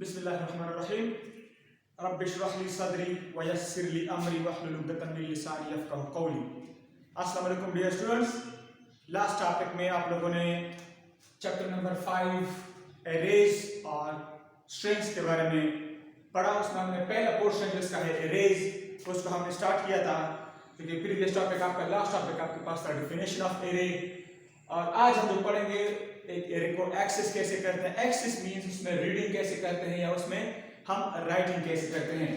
बिस्मिल्लाहिर्रहमानिर्रहीम रब्बिश्रह ली सदरी व यस्सिर ली अमरी वहलुल उक़दतम मिन लिसानी यफ़क़हू क़ौली। अस्सलाम वालेकुम डियर स्टूडेंट्स, लास्ट टॉपिक में आप लोगों ने चैप्टर नंबर 5 एरेज और स्ट्रिंग्स के बारे में पढ़ा। उसमें हमने पहला पोर्शन जिसका है एरेज उसको हमने स्टार्ट किया था, क्योंकि प्रीवियस टॉपिक आपका लास्ट टॉपिक आपके पास था डेफिनेशन ऑफ एरे। और आज हम लोग पढ़ेंगे एक एरे को एक्सेस कैसे करते हैं। एक्सेस मींस उसमें रीडिंग कैसे करते हैं या उसमें हम राइटिंग कैसे करते हैं।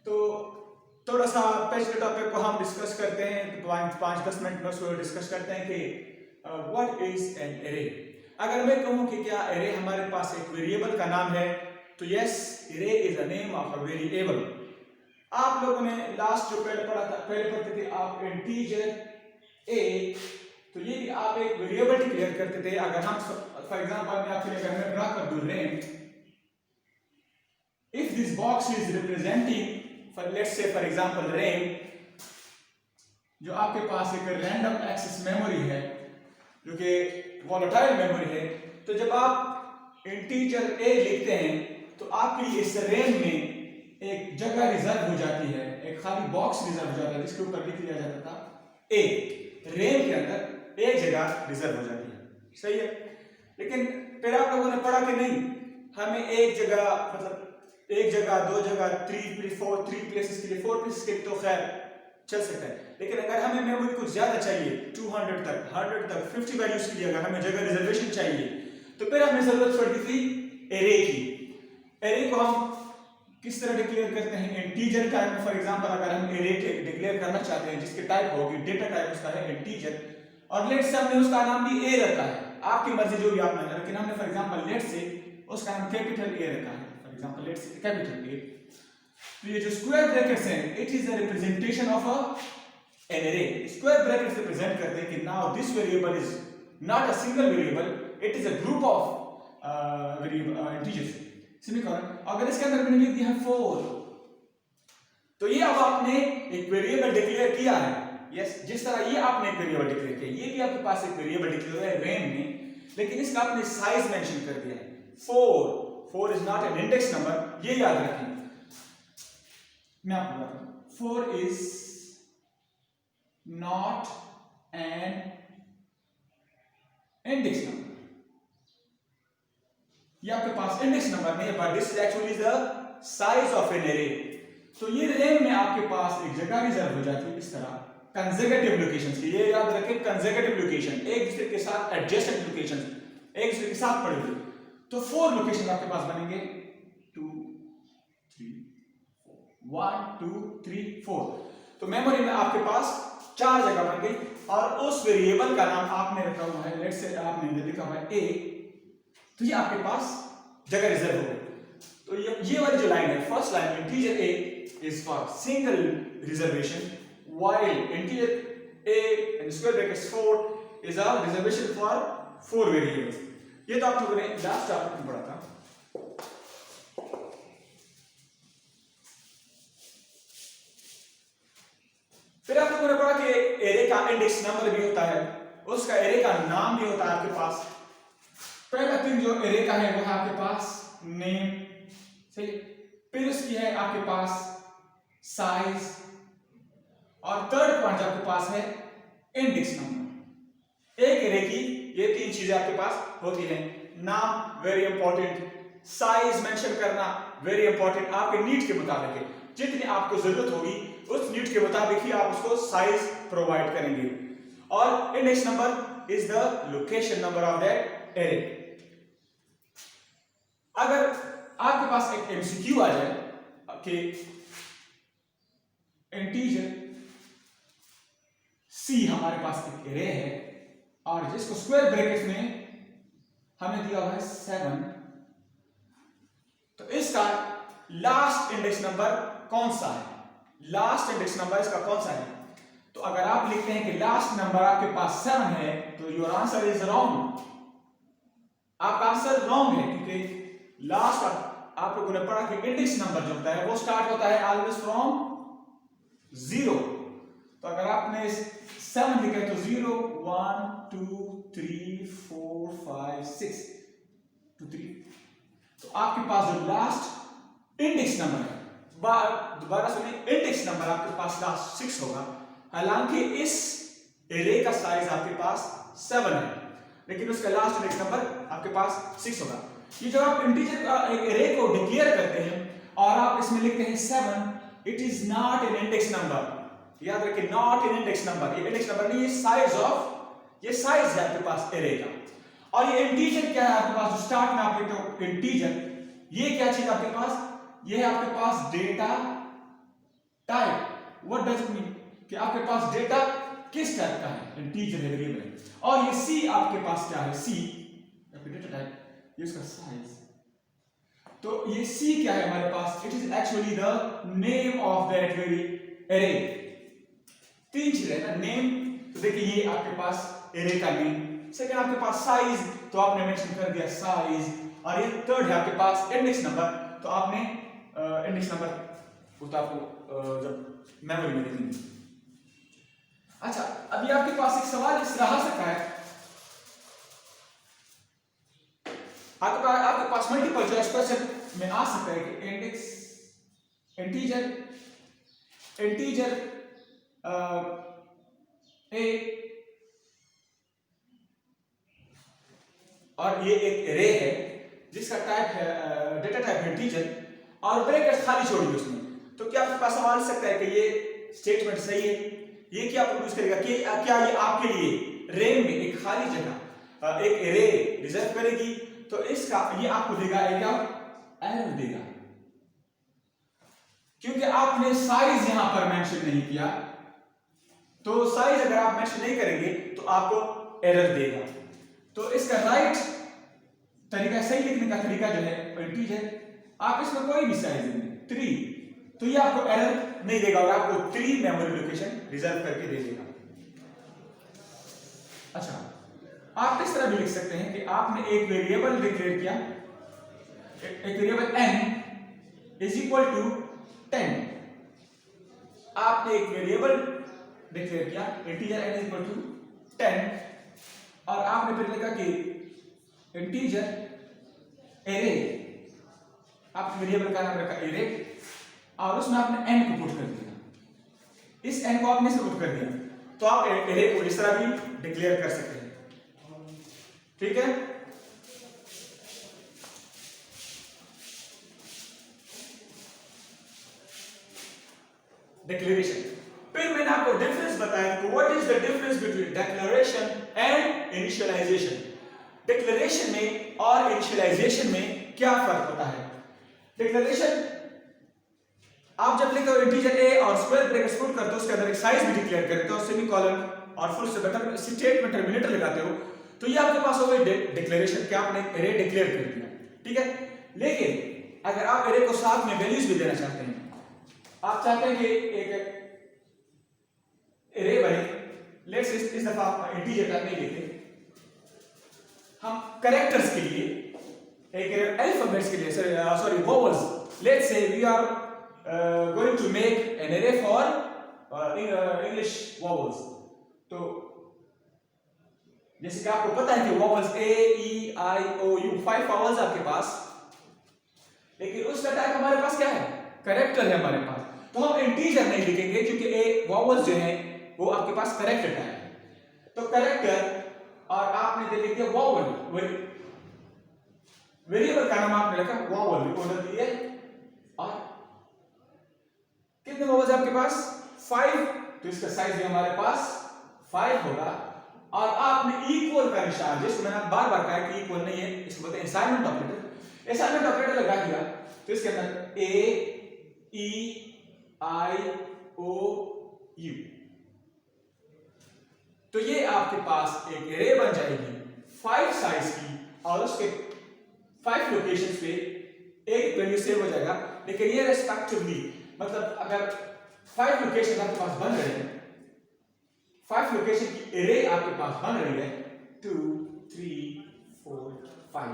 तो थोड़ा सा पिछले टॉपिक को हम डिस्कस करते हैं, तो 5-10 मिनट में उसको डिस्कस करते हैं कि व्हाट इज एन एरे। अगर मैं कहूं कि क्या एरे हमारे पास एक वेरिएबल का नाम है, तो yes, array is a name of a variable. आप लोगों ने लास्ट जो पहले पढ़ा था, पहले पढ़ते थे आप इंटीजर ए, तो ये भी आप एक वेरिएबल डिक्लेयर करते थे। अगर हम फॉर एग्जांपल मैं आपके लिए अगर मैं ड्रा कर दूं rain, if this box is representing for let's say for example rain, जो आपके पास एक रैंडम एक्सेस मेमोरी है जो कि वोलेटाइल मेमोरी है, तो जब आप इंटीजर ए लिखते हैं तो आपकी इस रेन में एक जगह रिजर्व हो जाती है, एक खाली बॉक्स रिजर्व हो जाता है जिसके ऊपर लिख दिया जाता था ए। रेन के अंदर एक जगह रिजर्व हो जाती है, सही है। लेकिन फिर आप लोगों ने पढ़ा कि नहीं, हमें एक जगह मतलब एक जगह, दो जगह, 3 प्लेसेस के लिए 4 प्लेसेस के लिए तो खैर चल सकता है, लेकिन अगर हमें मेमोरी कुछ ज्यादा चाहिए 200 तक, 100 तक, 50 वैल्यूज के लिए अगर हमें जगह रिजर्वेशन चाहिए, तो फिर हमें जरूरत पड़ती थी एरे की। एरे को हम किस तरह डिक्लेयर करते हैं? इंटीजर टाइप में। फॉर एग्जांपल अगर हम एरे डिक्लेयर करना चाहते हैं जिसके टाइप होगी, डेटा टाइप उसका है इंटीजर, और लेट्स से हमने उसका नाम भी ए रखा है, आपकी मर्जी जो भी आपने, लेकिन हमने फॉर एग्जांपल लेट्स से उसका नाम कैपिटल ए रखा है, for example let's say capital A. तो ये जो स्क्वायर ब्रैकेट्स हैं, it is a representation of an array. Square brackets represent करते हैं कि now this variable is not a single variable, it is a group of integers, semicolon. अगर इसके अंदर मैंने लिख दिया है 4, तो ये अब आपने एक वेरिएबल डिक्लेयर किया है। यस, जिस तरह ये आपने एक वेरिएबल डिक्लेयर किया, ये भी आपके पास एक वेरिएबल डिक्लेयर है रेन में, लेकिन इसका आपने साइज मेंशन कर दिया है 4 is not an index number, ये याद रखें। मैं आपको बताता हूं, 4 is not an index number. ये आपके पास इंडेक्स नंबर नहीं है, but this is actually the size of an array. तो ये रेन में आपके पास एक जगह रिजर्व हो जाती है इस तरह कंसेक्यूटिव लोकेशंस की। ये याद रखें, कंसेक्यूटिव लोकेशन, एक दूसरे के साथ एडजेसेंट लोकेशंस, एक दूसरे के साथ पड़े हुए। तो 4 लोकेशन आपके पास बनेंगे, 2 3 4, 1 2 3 4। तो मेमोरी में आपके पास 4 जगह बन गई, और उस वेरिएबल का नाम आपने रखा हुआ है, लेट्स से आपने लिखा हुआ है ए, तो ये आपके पास जगह रिजर्व हो गई। तो ये वाली जो लाइन है, first line integer a is for single reservation, while integer a and square brackets 4 is a reservation for 4 variables. ये तो आप लोगों ने लास्ट टॉपिक में पढ़ा था। फिर आप लोगों ने पढ़ा कि एरे का इंडेक्स नंबर भी होता है, उसका एरे का नाम भी होता है आपके पास। पहला थिंग जो एरे का है वो है आपके पास नेम, सही। फिर उसकी है आपके पास साइज, और थर्ड पॉइंट आपके पास है इंडेक्स नंबर। एक एरे की ये 3 चीजें आपके पास होती हैं। नाम वेरी इंपॉर्टेंट, साइज मेंशन करना वेरी इंपॉर्टेंट, आपके नीड के मुताबिक है, जितनी आपको जरूरत होगी उस नीड के मुताबिक ही आप उसको साइज प्रोवाइड करेंगे। और index number is the location number of that array. अगर आपके पास एक एमसीक्यू आ जाए कि इंटीजर सी हमारे पास एक एरे है, और जिसको स्क्वायर ब्रैकेट में हमें दिया हुआ है 7, तो इसका लास्ट इंडेक्स नंबर कौन सा है? लास्ट इंडेक्स नंबर इसका कौन सा है? तो अगर आप लिखते हैं कि लास्ट नंबर आपके पास 7 है, तो योर आंसर इज रॉन्ग। आपका आंसर रॉन्ग है, क्योंकि लास्ट आप लोगों ने पढ़ा कि इंडेक्स नंबर जो होता है वो स्टार्ट होता है ऑलवेज फ्रॉम 0। तो अगर आपने 7 लिखा है तो 0 1 2 3 4 5 6 2 3, तो तो आपके पास जो लास्ट इंडेक्स नंबर है, दोबारा सुनिए, इंडेक्स नंबर आपके पास लास्ट 6 होगा। हालांकि इस एरे का साइज आपके पास 7 है, लेकिन उसका लास्ट इंडेक्स नंबर आपके पास 6 होगा। ये जब आप इंटीजर एक एरे को डिक्लेयर करते हैं और आप इसमें लिखते हैं 7, it is not an index number. याद रखिए, नॉट एन इंडेक्स नंबर, ये इंडेक्स नंबर नहीं, ये साइज ऑफ, ये साइज है आपके पास एरे का। और ये इंटीजर क्या है आपके पास, जो स्टार्ट में आप लिखते हो इंटीजर, ये क्या चीज आपके पास, ये है आपके पास data type. What does it mean, कि आपके पास डेटा किस टाइप का है, इंटीजर है, वेरिएबल है। और ये सी आपके पास क्या है, सी डेटा टाइप, ये उसका साइज। तो ये सी क्या है हमारे पास, it is actually the name of that very array. 3 चीजें है ना, नेम, तो देखिए ये आपके पास एरे का नेम, सेकंड आपके पास साइज, तो आपने मेंशन कर दिया साइज, और ये थर्ड है आपके पास इंडेक्स नंबर, तो आपने इंडेक्स नंबर तो आपको जब मेमोरी में लिखेंगे। अच्छा, अभी आपके पास एक सवाल इस तरह से है, आपके पास मल्टीपल चॉइस क्वेश्चन में आ सकता है कि इंटीजर ए और ये एक एरे है जिसका टाइप है डेटा टाइप है इंटीजर, और ब्रैकेट खाली छोड़ दी उसमें। तो क्या आपके पास सवाल सकता है कि ये स्टेटमेंट सही है, ये क्या प्रोड्यूस करेगा, कि क्या ये आपके लिए रेम में एक खाली जगह एक एरे रिजर्व करेगी, तो इसका ये आपको देगा एक एरर देगा, क्योंकि आपने साइज यहां पर मेंशन नहीं किया। तो साइज अगर आप मेंशन नहीं करेंगे तो आपको एरर देगा। तो इसका राइट तरीका, सही लिखने का तरीका जो है इंटीजर, आप इसमें कोई भी साइज देंगे 3, तो ये आपको एरर नहीं देगा और आपको 3 मेमोरी लोकेशन रिजर्व करके दे देगा। अच्छा, आप इस तरह भी लिख सकते हैं कि आपने एक वेरिएबल डिक्लेयर किया, एक variable n is equal to 10। आपने एक वेरिएबल डिक्लेयर किया integer n is equal to 10, और आपने फिर लिखा कि इंटीजर एरे, आप वेरिएबल का नाम रखा एरे, और उसमें आपने n को पुट कर दिया, इस n को आपने पुट कर दिया, तो आप एरे को इस तरह भी डिक्लेयर कर सकते हैं। ठीक है, डिक्लेरेशन। फिर मैंने आपको डिफरेंस बताया कि what is the difference between declaration and initialisation. Declaration में और इनिशियलाइजेशन में क्या फर्क होता है। डिक्लेरेशन, आप जब लिखते हो इंटीजर ए और स्क्वायर ब्रैकेट्स पुट करते हो, उसके अंदर एक साइज भी डिक्लेयर करते हो, सेमीकोलन और फुल स्टेटमेंट टर्मिनेटर लगाते हो, तो ये आपके पास हो गई डिक्लेरेशन, क्या आपने एरे डिक्लेयर कर दिया। ठीक है, लेकिन अगर आप एरे को साथ में वैल्यूज भी देना चाहते हैं, आप चाहते हैं कि एक एरे बने, लेट्स इस दफा इंटीजर का नहीं लेते, हम कैरेक्टर्स के लिए, एक अल्फाबेट्स के लिए, sorry vowels, let's say we are going to make an array for English vowels. तो जैसे कि आपको पता है कि vowels A E I O U 5 vowels आपके पास, लेकिन उसका टाइप हमारे पास क्या है, कैरेक्टर है हमारे पास, तो हम इंटीजर नहीं लिखेंगे क्योंकि ए वोवेल्स जो है वो आपके पास कैरेक्टर टाइप है। तो कैरेक्टर, और आपने दे लिख दिया वोवेल, वेरिएबल का नाम आपने रखा वोवेल, ऑर्डर दिए, और कितने वोवेल्स आपके पास 5, तो इसका साइज भी हमारे पास 5 होगा। और आपने इक्वल का निशान, जिसको मैंने बार बार कहा कि इक्वल नहीं है, इसको बोलते हैं असाइनमेंट ऑपरेटर, असाइनमेंट ऑपरेटर लगा दिया, तो इसके अंदर ए ई आई ओ यू, तो ये आपके पास एक एरे बन जाएगी 5 साइज की, और उसके 5 लोकेशंस पे एक वैल्यू सेव हो जाएगा। लेकिन ये रेस्पेक्टिवली, मतलब अगर 5 लोकेशन आपके पास बन रहे हैं, 5 लोकेशन की एरे आपके पास बन रही है 2 3 4 5,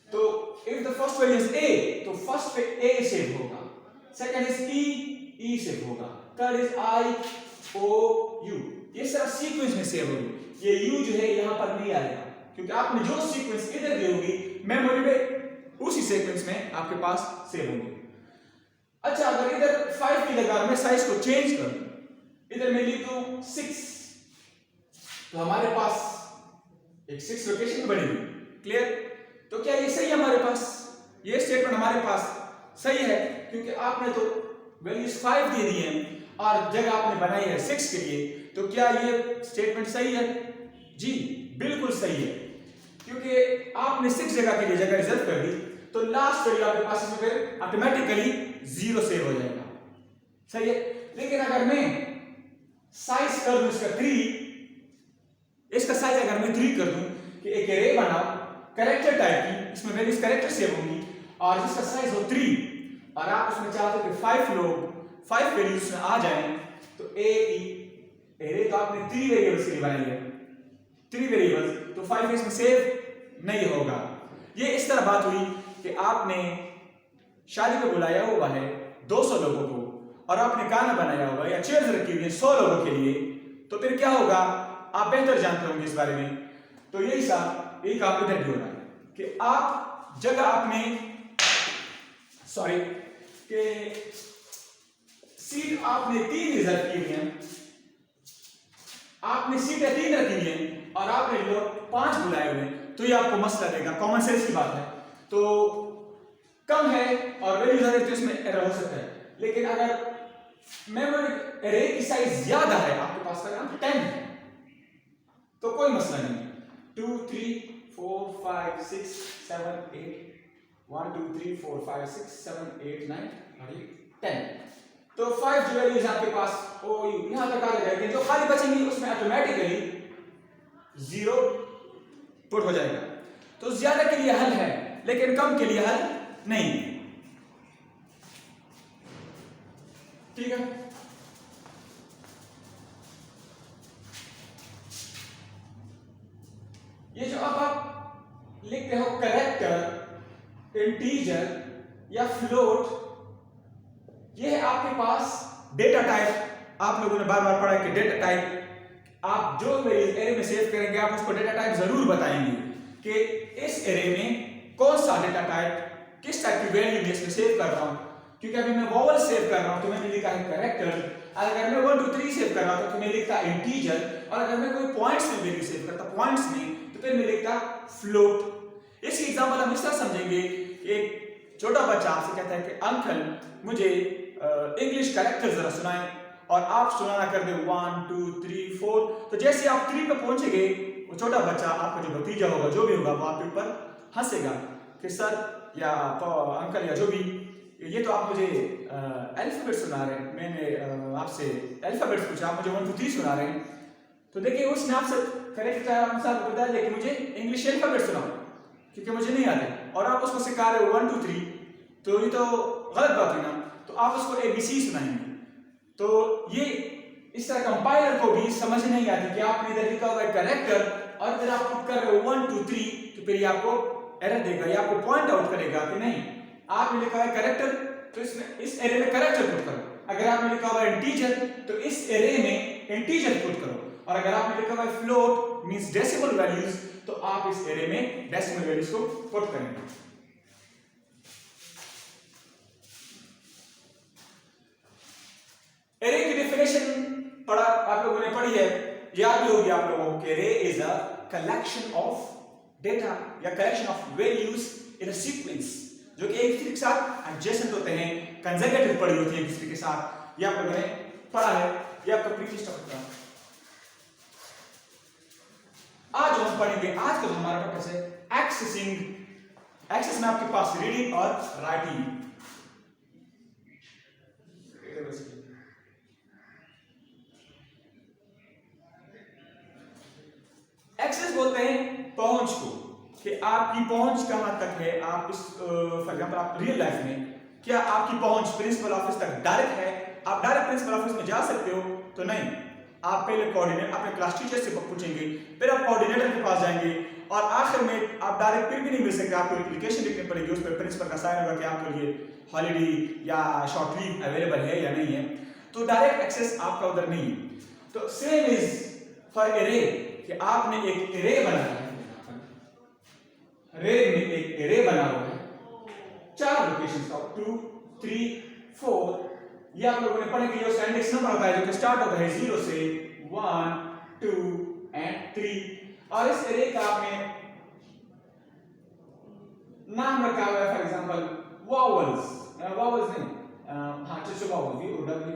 तो if the first value is a, तो फर्स्ट पे a सेव होगा, सेकंड इज e सेव होगा, third is i o u, ये सारा सीक्वेंस में सेव होगी। ये u जो है यहां पर नहीं आएगा, क्योंकि आपने जो सीक्वेंस इधर दी होगी मेमोरी में, उसी सीक्वेंस में आपके पास सेव होंगे। अच्छा, अगर इधर 5 की जगह मैं साइज को चेंज कर दूं, इधर मैं लिख दूं 6, तो हमारे पास एक 6 लोकेशन बनेगी। क्लियर? तो क्या ये सही है हमारे पास? ये स्टेटमेंट हमारे पास सही है, क्योंकि आपने तो वैल्यूज 5 दे दी हैं और जगह आपने बनाई है 6 के लिए। तो क्या ये स्टेटमेंट सही है? जी बिल्कुल सही है, क्योंकि आपने 6 जगह के लिए जगह रिजर्व कर दी, तो लास्ट वैल्यू आपके पास इसमें फिर ऑटोमेटिकली 0 सेव हो जाएगा। सही है। लेकिन अगर मैं साइज कर दूं इसका 3, इसका साइज अगर मैं 3 कर दूं कि एक एरे बनाओ कैरेक्टर टाइप की, इसमें वैल्यूज कैरेक्टर सेव होंगी और जिसका साइज हो 3, और आप उसमें चाहते हो कि 5 वैल्यूज में आ जाएं, तो एरे तो आपने 3 वेरिएबल्स के लिए बनाई है, 3 वेरिएबल्स, तो 5 इसमें सेव नहीं होगा। ये इस तरह बात हुई कि आपने शादी में बुलाया हुआ है 200 लोगों को और आपने खाना बनाया हुआ है या चेयर्स रखी हुई है 100 लोगों के लिए, तो फिर क्या होगा आप बेहतर जानते होंगे इस बारे में। तो यही काम इधर भी हो रहा है कि आप जगह आपने कि सीट आपने 3 रिजर्व की हुई है, आपने सीटें 3 रखी हुई है और आपने लोग 5 बुलाए हुए हैं, तो ये आपको मसला देगा। कॉमन सेंस की बात है। तो कम है और वैल्यू ज्यादा है तो इसमें एरर हो सकता है। लेकिन अगर मेमोरी एरे की साइज ज्यादा है, आपके पास अगर 10 है, तो कोई मसला नहीं है। 2 3 4 5 6 7 8 1 2 3 4 5 6 7 8 9 और 10, तो 5 जो वैल्यूज आपके पास यहां तक आ जाएगी, जो खाली बचेंगी उसमें ऑटोमेटिकली 0 पुट हो जाएगा। तो ज्यादा के लिए हल है लेकिन कम के लिए हल नहीं। ठीक है। ये जो अब आप लिखते हो कैरेक्टर, इंटीजर या फ्लोट, ये है आपके पास डेटा टाइप। आप लोगों ने बार बार पढ़ा कि डेटा टाइप आप जो एरे में सेव करेंगे आप उसको डेटा टाइप जरूर बताएंगे कि इस एरे में कौन सा डेटा टाइप किस टाइप की वैल्यू में इसमें सेव कर रहा हूं। क्योंकि अभी मैं वोवल सेव कर रहा हूं तो मैंने लिखा है कैरेक्टर, अगर मैं 1 2 3 सेव कर रहा हूं तो मैं लिखता इंटीजर, और अगर मैं कोई पॉइंट्स में वैल्यू सेव करता पॉइंट्स में तो फिर मैं लिखता फ्लोट। इसकी एग्जांपल हम इस तरह समझेंगे। एक छोटा बच्चा आपसे कहता है कि अंकल मुझे इंग्लिश कैरेक्टर जरा सुनाएं, और आप सुनाना कर दे 1 2 3 4। तो जैसे आप 3 पे पहुंचेंगे वो छोटा बच्चा, आपका जो भतीजा होगा जो भी होगा, वो आपके ऊपर हंसेगा कि सर या अंकल या जो भी, ये तो आप मुझे अल्फाबेट सुना रहे हैं, मैंने आपसे अल्फाबेट पूछा, आप मुझे 1 2 3 सुना रहे हैं। तो देखिए उसने आपसे करेक्ट आंसर बता दिया कि मुझे इंग्लिश अल्फाबेट सुनाओ क्योंकि मुझे नहीं आते, और आप उसको सिखा रहे हो 1 2 3, तो ये तो गलत बात है ना। तो आप उसको ABC सुनाएंगे। तो ये इस तरह कंपाइलर को भी समझ नहीं आती कि आपने इधर लिखा हुआ है कैरेक्टर और इधर आप पुट कर रहे हो 1 2 3, तो फिर ये आपको एरर देगा, ये आपको पॉइंट आउट करेगा कि नहीं आपने लिखा है कैरेक्टर, तो इसमें इस एरे में कैरेक्टर पुट करो। अगर आपने लिखा हुआ है इंटीजर तो इस एरे में इंटीजर पुट करो, और अगर आपने लिखा हुआ है फ्लोट मींस डेसिमल वैल्यूज, तो आप इस एरे में डेसिमल वैल्यूज को पुट करेंगे। एरे की डेफिनेशन पढ़ा आप लोगों ने पढ़ी है, याद भी होगी आप लोगों को। Array is a collection of data या collection of values in a sequence, जो कि एक दूसरे के साथ एडजेसेंट होते हैं, कंसेक्यूटिव पड़ी होती है एक दूसरे के साथ। ये आप लोगों ने पढ़ा है, ये आपका प्रीवियस टॉपिक था। आज हम पढ़ेंगे, आज का हमारा टॉपिक है एक्सेसिंग। एक्सेस में आपके पास रीडिंग और राइटिंग। एक्सेस बोलते हैं पहुंच को, कि आपकी पहुंच कहां तक है। आप इस फॉर एग्जांपल आप रियल लाइफ में क्या आपकी पहुंच प्रिंसिपल ऑफिस तक डायरेक्ट है? आप डायरेक्ट प्रिंसिपल ऑफिस में जा सकते हो? तो नहीं, आप पहले कोऑर्डिनेटर अपने क्लास टीचर से पूछेंगे, फिर आप कोऑर्डिनेटर के पास जाएंगे, और आखिर में आप डायरेक्ट फिर भी नहीं मिल सकते, आपको एप्लीकेशन लिखनी पड़ेगी, उस पर प्रिंसिपल का साइन होगा कि आपके लिए हॉलीडे या शॉर्ट लीव अवेलेबल है या नहीं है। तो डायरेक्ट एक्सेस आपका उधर नहीं है। तो सेम इज फॉर एरे, कि आपने एक एरे बनाया है, एरे में एक एरे बना हुआ है, ये आप लोगों ने पढ़े कि ये इंडेक्स नंबर होता है जो कि स्टार्ट होता है 0 से 1 2 एंड 3 और इस एरे का आपने नाम रखा हुआ है फॉर एग्जांपल वॉवल्स नहीं हाँ चलो वॉवल वी और डब्ल्यू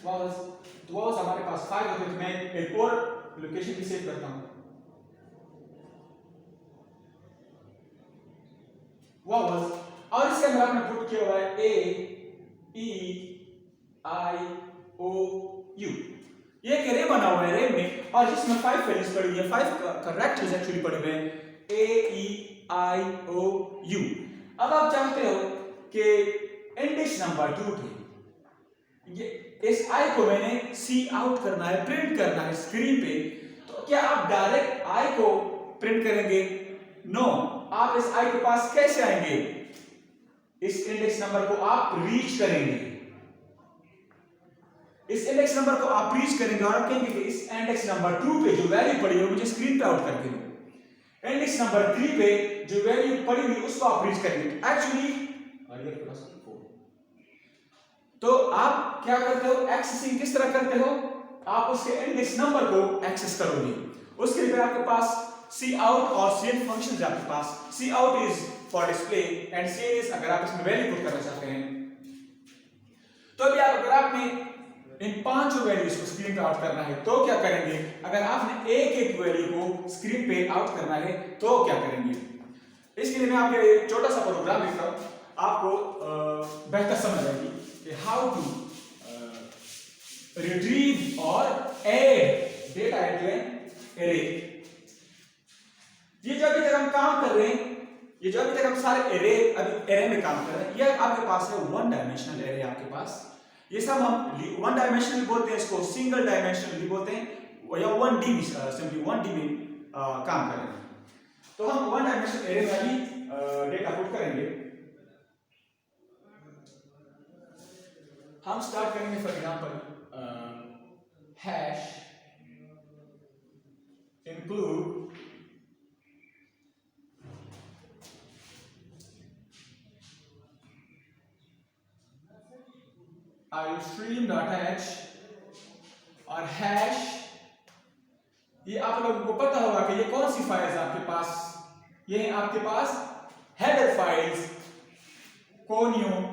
वॉवल्स तो वॉवल्स हमारे पास 5 होते हैं तो मैं एक और लोकेशन भी सेव करता हूं वॉवल्स और इसके अंदर आपने पुट किया हुआ है ए ई आई ओ यू ये एक एरे बना हुआ है एरे में और जिसमें 5 वैल्यूज पड़ी हुई है 5 करेक्ट एक्चुअली पड़े हुए हैं ए ई आई ओ यू अब आप चाहते हो कि इंडेक्स नंबर 2 थे ये इस आई को मैंने सी आउट करना है प्रिंट करना है स्क्रीन पे तो क्या आप डायरेक्ट आई को प्रिंट करेंगे नो आप इस आई के पास कैसे आएंगे इस इंडेक्स नंबर को आप रीच करेंगे इस इंडेक्स नंबर को आप रीच करेंगे और आप कहेंगे कि इस इंडेक्स नंबर 2 पे जो वैल्यू पड़ी है मुझे स्क्रीन पे आउट करके दो इंडेक्स नंबर 3 पे जो वैल्यू पड़ी हुई उसको आप रीच करेंगे एक्चुअली तो आप क्या करते हो एक्सेसिंग किस तरह करते हो आप उसके इंडेक्स नंबर को एक्सेस करोगे उसके लिए आपके पास सी आउट और cin फंक्शन है आपके पास cout is for display and cin is अगर आप इसमें वैल्यू पुट करना चाहते हैं तो अभी अगर आपने इन 5 वैल्यूज को स्क्रीन पे आउट करना है तो क्या करेंगे अगर आपने एक एक वैल्यू को स्क्रीन पे आउट करना है तो क्या करेंगे इसके लिए मैं आपको एक छोटा सा प्रोग्राम लिखता हूं आपको बेहतर समझ आएगी कि हाउ टू रिट्रीव और add data into an array ये जो अभी तक हम काम कर रहे हैं ये जो अभी तक हम सारे एरे में काम कर रहे हैं ये आपके पास है 1 डायमेंशनल एरे आपके पास ये सब हम 1 डायमेंशनल भी बोलते हैं इसको सिंगल डायमेंशनल भी बोलते हैं या 1D भी सिंपली 1D में काम कर रहे हैं तो हम 1 डायमेंशनल एरे में भी डेटा पुट करेंगे हम स्टार्ट करेंगे for example hash include stream.h और हैश ये आप लोगों को पता होगा कि ये कौन सी फाइल्स आपके पास ये है आपके पास हेडर फाइल्स conio.h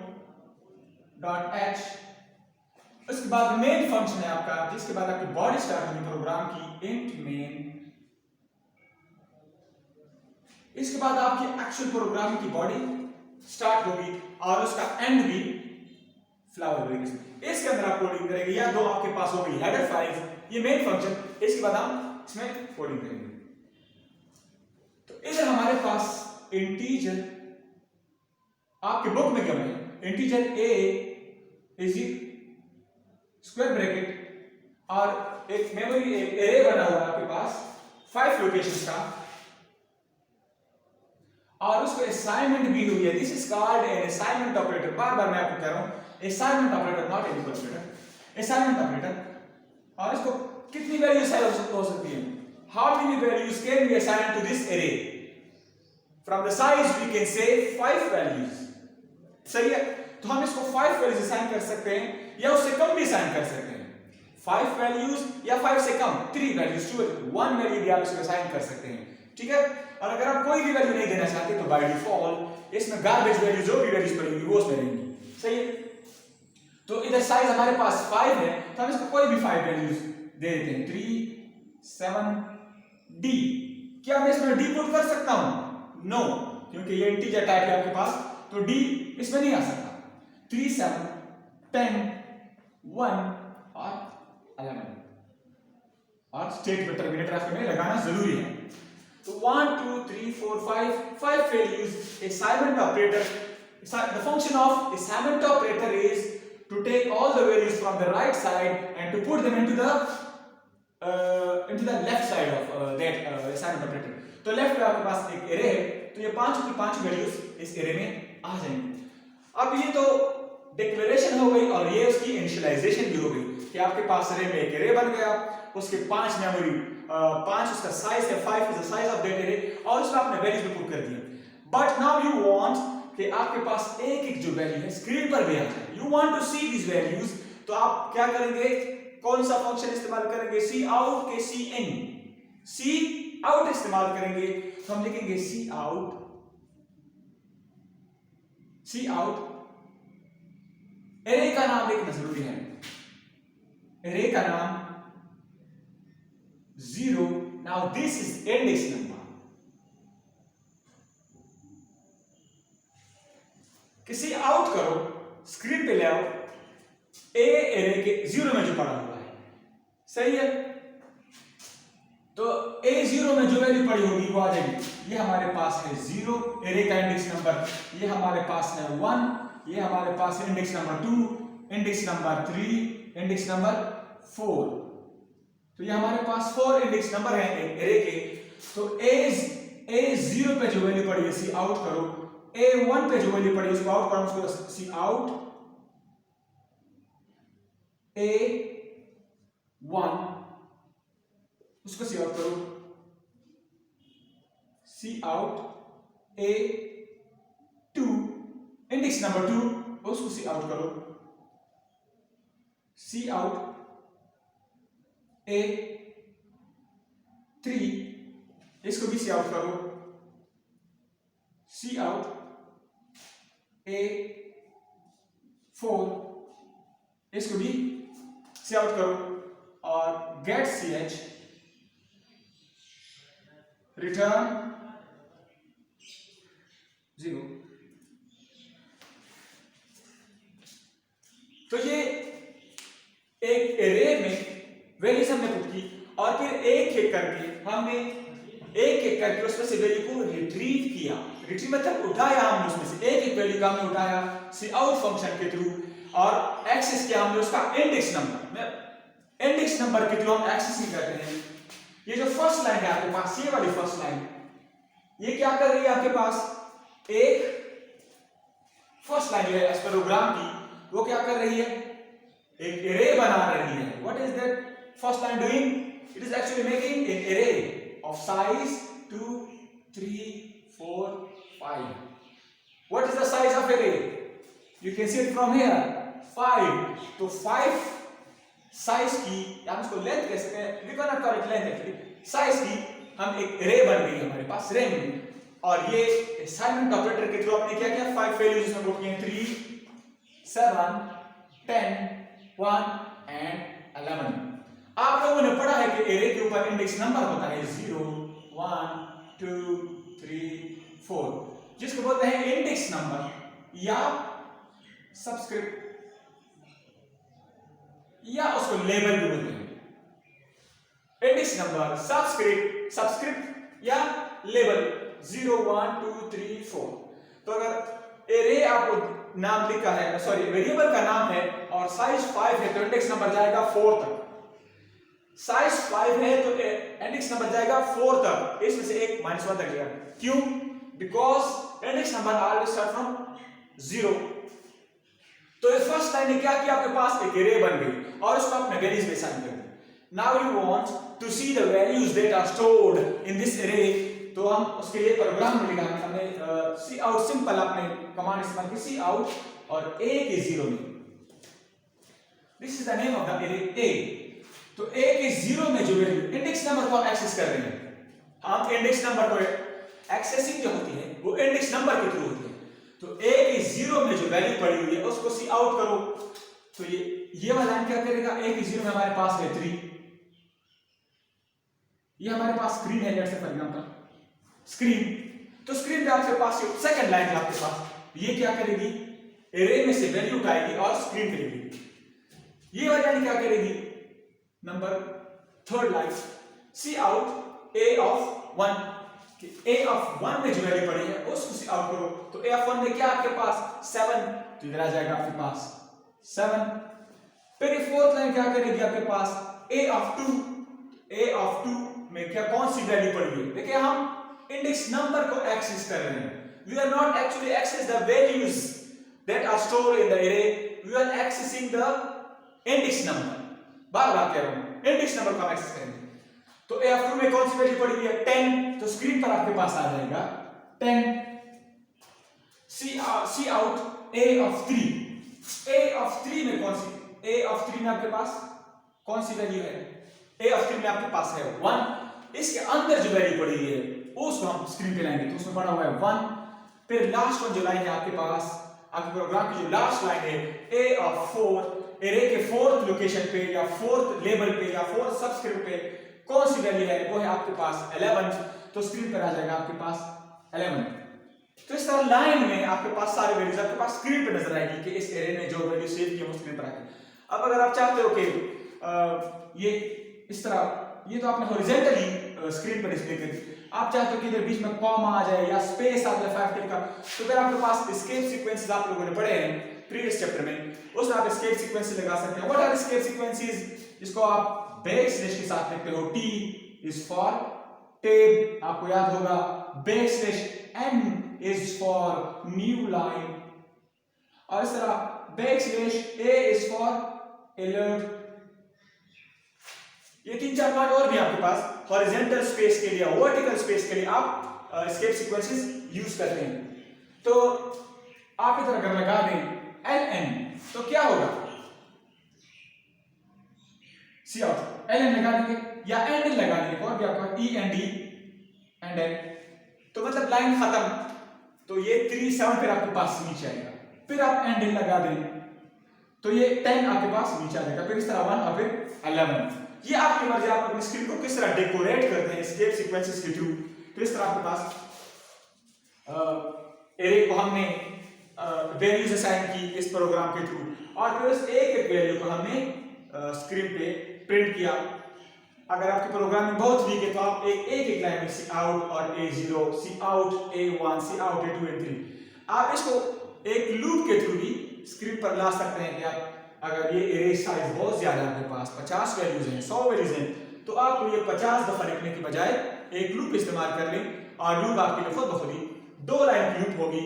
उसके बाद मेन फंक्शन है आपका जिसके बाद आपकी बॉडी स्टार्ट होगी प्रोग्राम की int main इसके बाद आपकी एक्चुअल प्रोग्राम की बॉडी स्टार्ट होगी और उसका एंड भी फ्लावर ब्रेक इसके अंदर आप कोडिंग करेंगे या दो आपके पास हो गई हेडर फाइल्स ये मेन फंक्शन इसके बाद हम इसमें कोडिंग करेंगे तो इधर हमारे पास इंटीजर आपके बुक में क्या है integer a is square bracket और एक मेमोरी एक एरे बना हुआ है आपके पास 5 लोकेशंस का और उसको असाइनमेंट भी हुई है this is called an assignment operator बार बार मैं आपको कह रहा हूं assignment operator not an operator assignment operator और इसको कितनी वैल्यूज हो सकती है how many values can be assigned to this array from the size we can say 5 values सही है तो हम इसको 5 वैल्यूज असाइन कर सकते हैं या उससे कम भी असाइन कर सकते हैं 5 वैल्यूज या 5 से कम 3 वैल्यूज 1 वैल्यू भी आप इसको असाइन कर सकते हैं ठीक है और अगर आप कोई भी वैल्यू नहीं देना चाहते तो बाय डिफॉल्ट इसमें गार्बेज वैल्यू जो भी वैल्यूज पड़ेंगी वो उसमें रहेंगी सही है तो इधर साइज हमारे पास 5 है तो हम इसको कोई भी 5 वैल्यूज दे देते हैं 3 7 d क्या मैं इसमें d पुट कर सकता हूं नो क्योंकि ये इंटीजर टाइप है आपके पास तो d इसमें नहीं आ सकता 3 7 10 1 और 11 और स्टेट टर्मिनेटर आपके में लगाना जरूरी है तो 1 2 3 4 5 values assignment operator the function of assignment operator is to take all the values from the right side and to put them into the left side of that assignment operator तो left में आपके पास एक array है तो ये 5 की 5 values इस array में आ जाएंगी अब ये तो डिक्लेरेशन हो गई और ये उसकी इनिशियलाइजेशन भी हो गई कि आपके पास एरे में एक एरे बन गया उसके 5 मेमोरी 5 उसका साइज है 5 is the size of that array और उसमें आपने वैल्यूज भी पुट कर दिया बट नाउ यू वांट कि आपके पास एक एक जो वैल्यू है स्क्रीन पर भी आ जाए, you want to see this values, तो आप क्या करेंगे, कौन सा फंक्शन इस्तेमाल करेंगे, सी आउट के सी इन, सी आउट इस्तेमाल करेंगे, तो हम लिखेंगे सी आउट एरे का नाम लिखना जरूरी है, एरे का नाम 0, now this is index number, किसी आउट करो, स्क्रीन पे ले आओ, ए एरे के 0 में जो पड़ा हुआ है, सही है, तो ए 0 में जो वैल्यू पड़ी होगी वो आ जाएगी, ये हमारे पास है 0 एरे का इंडेक्स नंबर, ये हमारे पास है 1, ये हमारे पास है index number 2, index number 3, index number 4, तो ये हमारे पास 4 इंडेक्स नंबर है एरे के, तो ए 0 पे जो वैल्यू पड़ी है सी आउट करो, ए 1 पे जो वैल्यू पड़ी है उसको आउट करो, उसको सी आउट ए 1, उसको सी आउट करो, सी आउट ए 2, इंडेक्स नंबर 2 उसको सी आउट करो, सी आउट ए 3 इसको भी सी आउट करो, सी आउट ए 4 इसको भी सी आउट करो, और गेट सी एच रिटर्न 0। तो ये एक एरे में वैल्यूज हमने पुट की, और फिर एक एक करके उसमें से वैल्यू को रिट्रीव किया, रिट्रीव मतलब उठाया हमने, उसमें से एक एक वैल्यू का हमने उठाया सी आउट फंक्शन के थ्रू, और एक्सेस किया हमने उसका इंडेक्स नंबर के थ्रू हम एक्सेसिंग करते हैं। ये जो फर्स्ट लाइन है आपके पास, ये वाली फर्स्ट लाइन, ये क्या कर रही है आपके पास, एक फर्स्ट लाइन जो है एस्पेरोग्राम की, वो क्या कर रही है, एक एरे बना रही है। What is that first line doing, it is actually making an array of size 2 3 4 5। What is the size of array, you can see it from here 5, तो 5 साइज की, या हम इसको लेंथ कह सकते हैं, we can not call it length actually, size की हम एक एरे बन गई हमारे पास रे में, और ये असाइनमेंट ऑपरेटर के थ्रू आपने क्या किया, 5 वैल्यूज इसमें पुट किए, 3 7 10 1 एंड 11। आप लोगों ने पढ़ा है कि एरे के ऊपर इंडेक्स नंबर होता है 0 1 2 3 4, जिसको बोलते हैं इंडेक्स नंबर या सबस्क्रिप्ट, या उसको लेबल भी बोलते हैं। इंडेक्स नंबर, सबस्क्रिप्ट या लेबल 0 1 2 3 4। तो अगर एरे आपको नाम लिखा है, सॉरी वेरिएबल का नाम है और साइज 5 है, तो इंडेक्स नंबर जाएगा 4 तक, साइज 5 है तो इंडेक्स नंबर जाएगा 4 तक, इसमें से एक -1 तक जाएगा। क्यों? Because index number always start from 0। तो ये फर्स्ट लाइन ने क्या किया, आपके पास एक एरे बन गई और उसको आपने वैल्यूज में असाइन कर दी। Now you want to see the values that are stored in this array, तो हम उसके लिए प्रोग्राम लिखा, हमने सी आउट, सिंपल आपने कमांड इस्तेमाल की, सी आउट और ए के 0 में, this is the name of the array A. तो ए के 0 में जो वैल्यू, इंडेक्स नंबर को हम एक्सेस कर रहे हैं, हम इंडेक्स नंबर को एक्सेसिंग जो होती है वो इंडेक्स नंबर के थ्रू होती है। तो ए के 0 में जो वैल्यू पड़ी हुई है उसको सी आउट करो, तो ये वाला लाइन क्या करेगा, ए के 0 में हमारे पास है 3, ये हमारे पास स्क्रीन है, जैसे फॉर एग्जांपल स्क्रीन, तो स्क्रीन पे आपके पास सेकंड लाइन है आपके पास, ये क्या करेगी, एरे में से वैल्यू उठाएगी और स्क्रीन पे लिखेगी। ये वाली लाइन क्या करेगी, number third line, cout A of 1, a of 1 में जो वैल्यू पड़ी है उसको सी आउट करो, तो ए ऑफ 1 में क्या आपके पास 7, तो इधर आ जाएगा आपके पास 7। फिर ये फोर्थ लाइन क्या करेगी आपके पास, ए ऑफ 2, ए ऑफ 2 में क्या कौन सी वैल्यू पड़ी है, देखिए हम इंडेक्स नंबर को एक्सेस कर रहे हैं, we are not actually access the values that are stored in the array, we are accessing the index number। बार बार कह रहा हूं, इंडेक्स नंबर को हम एक्सेस करेंगे। तो ए ऑफ 2 में कौन सी वैल्यू पड़ी हुई है 10, तो स्क्रीन पर आपके पास आ जाएगा 10। Cout A of 3, A of 3 में कौन सी, ए ऑफ 3 में आपके पास कौन सी वैल्यू है, ए ऑफ 3 में आपके पास है 1, इसके अंदर जो वैल्यू पड़ी है उसको हम स्क्रीन पे लाएंगे, तो उसमें पड़ा हुआ है 1। फिर लास्ट वन जो लाइन है आपके पास, आपके प्रोग्राम की जो लास्ट लाइन है ए ऑफ 4, एरे के 4th लोकेशन पे या 4th लेबल पे या 4th सबस्क्रिप्ट पे कौन सी वैल्यू है, वो है आपके पास 11, तो स्क्रीन पर आ जाएगा आपके पास 11। तो इस तरह लाइन में आपके पास सारे वैल्यूज आपके पास स्क्रीन पे नजर आएगी कि इस एरे ने जो वैल्यू सेव की है वो स्क्रीन पर आएगी। अब अगर आप चाहते हो कि ये इस तरह, ये तो आपने हॉरिजॉन्टली स्क्रीन पर डिस्प्ले कर दी, आप चाहते हो कि इधर बीच में कॉमा आ जाए या स्पेस आ जाए 5 का, तो फिर आपके पास एस्केप सीक्वेंसेस आप लोगों ने पढ़े हैं प्रीवियस चैप्टर में, उसमें आप एस्केप सीक्वेंसेस लगा सकते हैं। व्हाट आर एस्केप सीक्वेंसेस, जिसको आप बैक स्लैश के साथ लिखते हो, टी इज फॉर टेब, आपको याद होगा, back slash n is for new line, और इस तरह back slash a is for alert. ये 3-4 पार्ट और भी आपके पास हॉरिजॉन्टल स्पेस के लिए, वर्टिकल स्पेस के लिए आप एस्केप सीक्वेंसेस यूज करते हैं। तो आप इधर अगर लगा दें ln, तो क्या होगा, सी आउट ln लगा देंगे या एंड लगा देंगे, और भी आपका END एंड एन, तो मतलब लाइन खत्म, तो ये 3 7 फिर आपके पास नीचे आएगा, फिर आप एंड लगा दें तो ये 10 आपके पास नीचे आ जाएगा, फिर इस तरह 1 और फिर 11। ये आपकी मर्जी, आप अपनी स्क्रीन को किस तरह डेकोरेट करते हैं एस्केप सीक्वेंसेस के थ्रू। तो इस तरह आपके पास एरे को हमने वैल्यूज असाइन की इस प्रोग्राम के थ्रू, और फिर उस एक एक वैल्यू को हमने स्क्रीन पे प्रिंट किया। अगर आपकी प्रोग्रामिंग बहुत वीक है तो आप एक लाइन में सी आउट और A0, सी आउट A1, सी आउट A2 A3, आप इसको एक लूप के थ्रू भी स्क्रीन पर ला सकते हैं कि आप अगर ये एरे साइज बहुत ज्यादा है, आपके पास 50 वैल्यूज हैं, 100 वैल्यूज हैं, तो आपको ये 50 दफा लिखने की बजाय एक लूप इस्तेमाल कर लें, और लूप आपके लिए खुद ब खुद ही 2 लाइन की लूप होगी,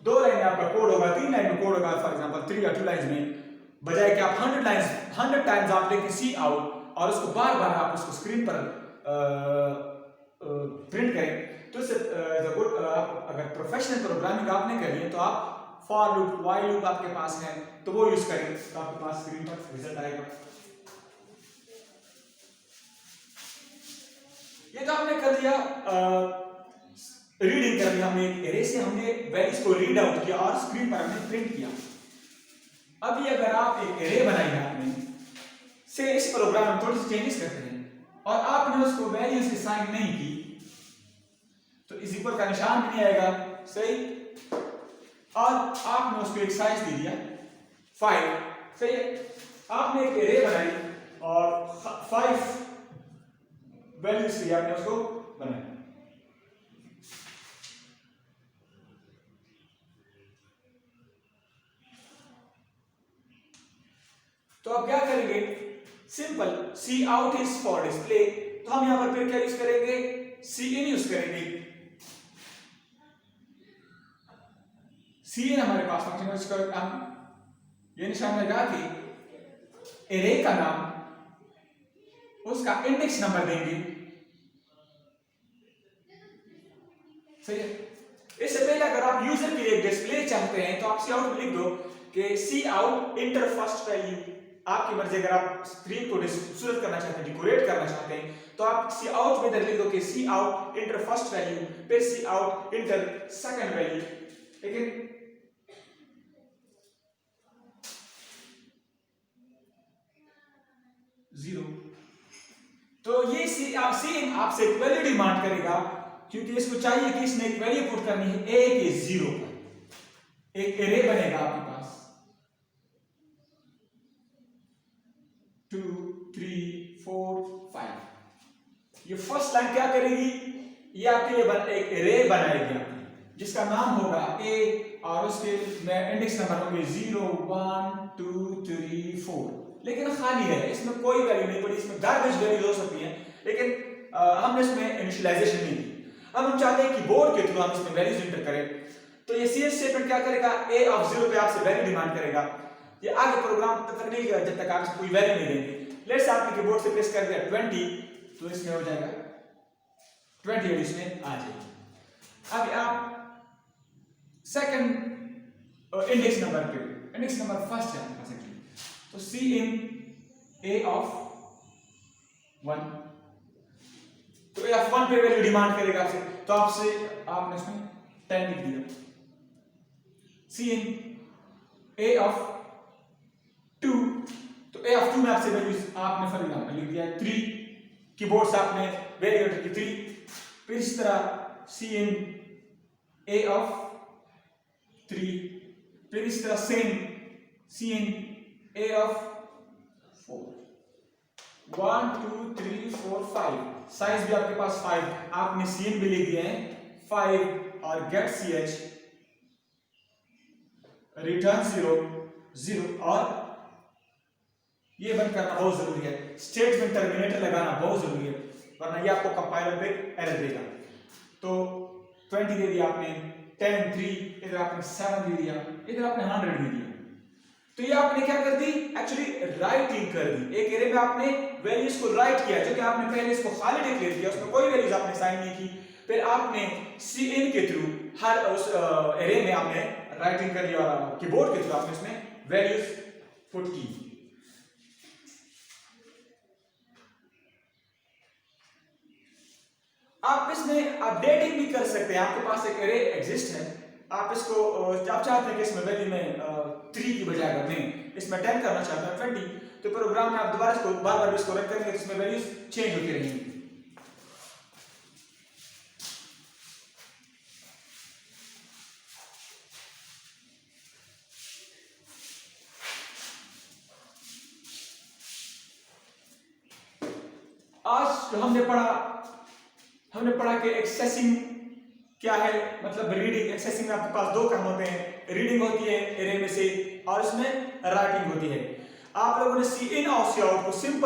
2 लाइन में आपका कोड होगा, 3 लाइन में कोड होगा, फॉर एग्जांपल 3 या 2 लाइंस में, बजाय कि आप 100 टाइम्स आप लेके सी आउट और उसको बार बार आप उसको स्क्रीन पर प्रिंट करें। तो अगर प्रोफेशनल प्रोग्रामिंग आपने करी है तो आप फॉर लूप, व्हाइल लूप आपके पास है तो वो यूज करें, तो आपके पास स्क्रीन पर रिजल्ट आएगा। ये तो हमने कर दिया, रीडिंग कर दिया, हमने एक एरे से हमने वैल्यूज को रीड आउट किया और स्क्रीन पर हमने प्रिंट किया। अभी अगर आप एक एरे बनाई है आपने से इस प्रोग्राम में थोड़ी सी चेंजेस करते हैं और आपने उसको वैल्यूज असाइन नहीं की, तो इस इक्वल का निशान भी नहीं आएगा, सही, और आपने उसको एक साइज दे दिया 5, सही है, आपने एक एरे बनाई और 5 वैल्यूज से आपने उसको बनाया। तो आप क्या करेंगे, simple cout is for display, तो हम यहां पर फिर क्या यूज करेंगे, सी इन यूज करेंगे। सी इन हमारे पास फंक्शन है, उसका हम ये निशान लगा के एरे का नाम, उसका इंडेक्स नंबर देंगे, सही है। इससे पहले अगर आप यूजर के लिए डिस्प्ले चाहते हैं तो आप सी आउट में लिख दो कि सी आउट इंटर फर्स्ट वैल्यू, आपकी मर्जी, अगर आप स्क्रीन को खूबसूरत करना चाहते हैं, डेकोरेट करना चाहते हैं, तो आप सी आउट में इधर लिख दो कि सी आउट इंटर फर्स्ट वैल्यू, फिर सी आउट इंटर सेकंड वैल्यू, लेकिन जीरो। तो ये सी आपसे एक वैल्यू डिमांड करेगा, क्योंकि इसको चाहिए कि इसने एक वैल्यू पुट करनी है ए के 0 पर, एक एरे बनेगा आपके पास 2 3 4 5। ये फर्स्ट लाइन क्या करेगी, ये आपके लिए एक एरे बनाएगी आपकी, जिसका नाम होगा ए, और उसके में इंडेक्स नंबर होंगे 0 1 2 3 4, लेकिन खाली है, इसमें कोई वैल्यू नहीं पड़ी, इसमें गार्बेज वैल्यूज हो सकती हैं, लेकिन हमने इसमें इनिशियलाइजेशन नहीं की। अब हम चाहते हैं कि बोर्ड के थ्रू हम इसमें वैल्यूज एंटर करें, तो ये CS स्टेटमेंट क्या करेगा, ए ऑफ 0 पे आपसे वैल्यू डिमांड करेगा। ये आगे प्रोग्राम तब तक नहीं करेगा जब तक आप इसको कोई वैल्यू नहीं देंगे। लेट्स आपने कीबोर्ड से प्रेस कर दिया 20, तो इसमें हो जाएगा 20 इसमें आ जाएगी। अब आप सेकंड इंडेक्स नंबर पे, इंडेक्स नंबर फर्स्ट है आपके पास एक्चुअली, तो सी इन ए ऑफ 1, तो ए ऑफ 1 पे वैल्यू डिमांड करेगा आपसे, तो आपने इसमें 10 लिख दिया। सी इन ए ऑफ 2, तो ए ऑफ 2 में आपसे वैल्यूज आपने फॉर एग्जांपल लिख दिया 3, कीबोर्ड से आपने वैल्यू एंटर की 3, फिर इस तरह सी इन ए ऑफ 3, फिर इस तरह same cin a of 4, 1 2 3 4 5, size भी आपके पास 5, आपने सी इन भी लिख दिए हैं 5, और गेट सी एच, रिटर्न 0 0, और ये बंद करना बहुत जरूरी है, स्टेटमेंट टर्मिनेटर लगाना बहुत जरूरी है, वरना ये आपको कंपाइलर पे एरर देगा। तो 20 दे दिया आपने, 10 3, इधर आपने 7 दे दिया, इधर आपने 100 दे दिया, तो ये आपने क्या कर दी, एक्चुअली राइटिंग कर दी, एक एरे में आपने वैल्यूज को राइट किया, जो कि आपने पहले इसको खाली डिक्लेयर किया, उसमें कोई वैल्यूज आपने साइन नहीं की, फिर आपने सी इन के थ्रू हर उस एरे में आपने राइटिंग कर लिया, और कीबोर्ड के थ्रू आपने उसमें वैल्यूज पुट की। आप इसमें अपडेटिंग भी कर सकते हैं, आपके पास एक एरे एग्जिस्ट है, आप इसको आप चाहते हैं कि इसमें वैल्यू में 3 की बजाय अगर मैं इसमें 10 करना चाहते हैं 20, तो प्रोग्राम में आप दोबारा इसको बार बार इसको रन करेंगे, इसमें वैल्यूज चेंज होती रहेंगी। आज हमने पढ़ा कि एक्सेसिंग क्या है, मतलब रीडिंग, एक्सेसिंग में आपके पास 2 काम होते हैं, रीडिंग होती है एरे में से, और इसमें राइटिंग होती है। आप लोगों ने सी इन और सी आउट को सिंपल